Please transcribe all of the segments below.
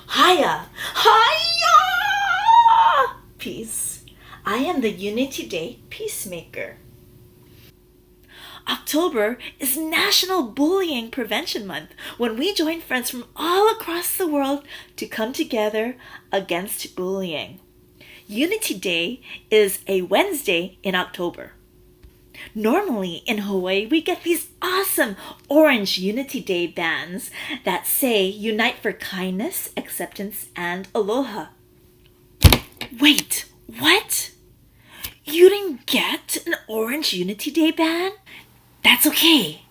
Hiya! Hiya! Peace. I am the Unity Day PeaceMaker. October is National Bullying Prevention Month when we join friends from all across the world to come together against bullying. Unity Day is a Wednesday in October. Normally in Hawaii, we get these awesome orange Unity Day bands that say Unite for Kindness, Acceptance, and Aloha. Wait, what? You didn't get an orange Unity Day band? That's okay.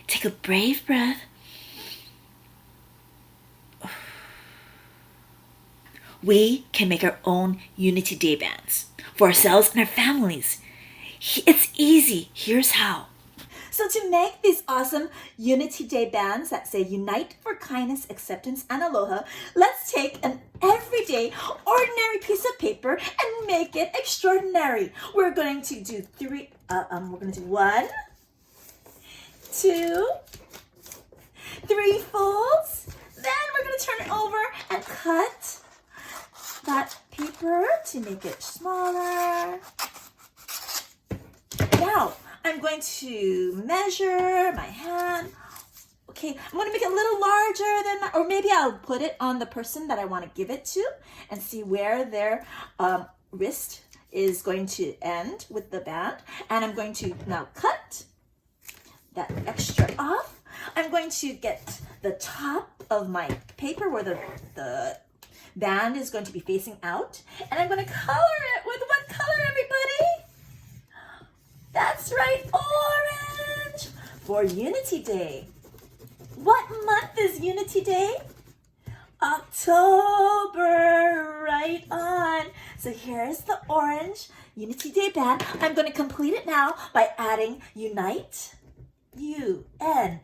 Take a brave breath. We can make our own Unity Day bands for ourselves and our families. It's easy. Here's how. So to make these awesome Unity Day bands that say Unite for Kindness, Acceptance, and Aloha, let's take an everyday, ordinary piece of paper and make it extraordinary. We're going to do one, two, three folds. Then we're going to turn it over and cut that paper to make it smaller. Now, I'm going to measure my hand. Okay, I'm going to make it a little larger than that, or maybe I'll put it on the person that I want to give it to and see where their wrist is going to end with the band. And I'm going to now cut that extra off. I'm going to get the top of my paper where the band is going to be facing out. And I'm going to color it with what color, everybody? That's right, orange for Unity Day. What month is Unity Day? October, right on. So here's the orange Unity Day band. I'm going to complete it now by adding Unite, U-N-I-T-E,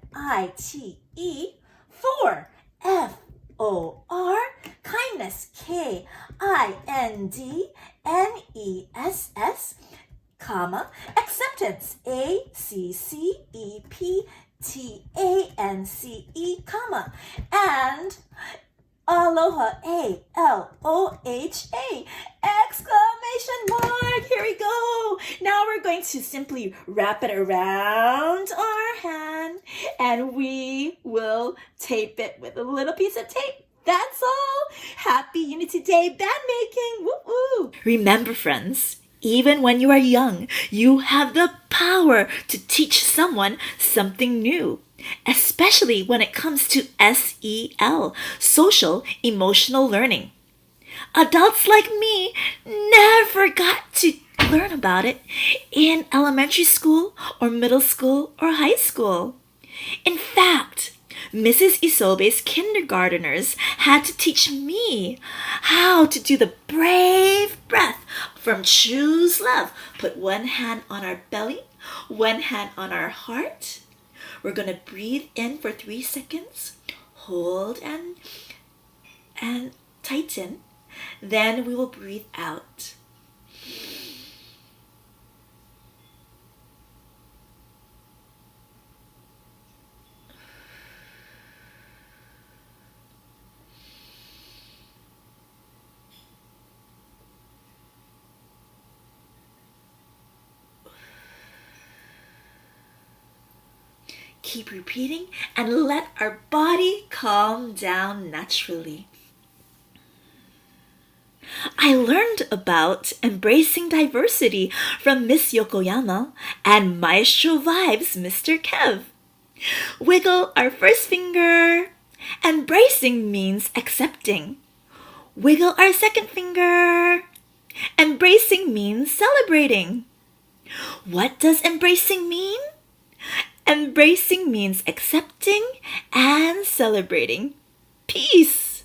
for F-O-R, kindness, K-I-N-D-N-E-S-S, comma, acceptance, A-C-C-E-P-T-A-N-C-E, comma, and aloha, A-L-O-H-A, exclamation mark. Here we go. Now we're going to simply wrap it around our hand and we will tape it with a little piece of tape. That's all. Happy Unity Day band making. Woo-woo. Remember, friends, even when you are young, you have the power to teach someone something new, especially when it comes to SEL, social emotional learning. Adults like me never got to learn about it in elementary school or middle school or high school. In fact, Mrs. Isobe's kindergarteners had to teach me how to do the brave breath from Choose Love. Put one hand on our belly, one hand on our heart. We're going to breathe in for 3 seconds, hold and tighten. Then we will breathe out. Keep repeating and let our body calm down naturally. I learned about embracing diversity from Miss Yokoyama and Maestro Vibes Mr. Kev. Wiggle our first finger. Embracing means accepting. Wiggle our second finger. Embracing means celebrating. What does embracing mean? Embracing means accepting and celebrating. Peace.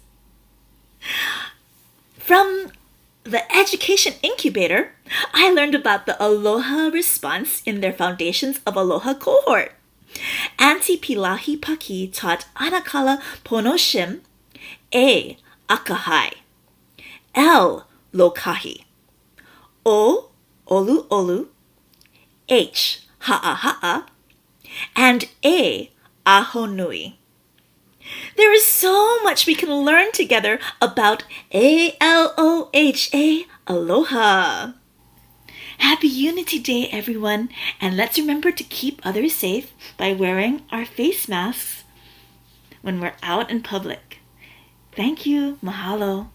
From the Education Incubator, I learned about the Aloha response in their Foundations of Aloha cohort. Auntie Pilahi Paki taught Anakala Ponoshim, A. Akahai, L. Lokahi, O. Olu Olu, H. Ha'a Ha'a, and A. Ahonui. There is so much we can learn together about ALOHA, aloha. Happy Unity Day, everyone, and let's remember to keep others safe by wearing our face masks when we're out in public. Thank you. Mahalo.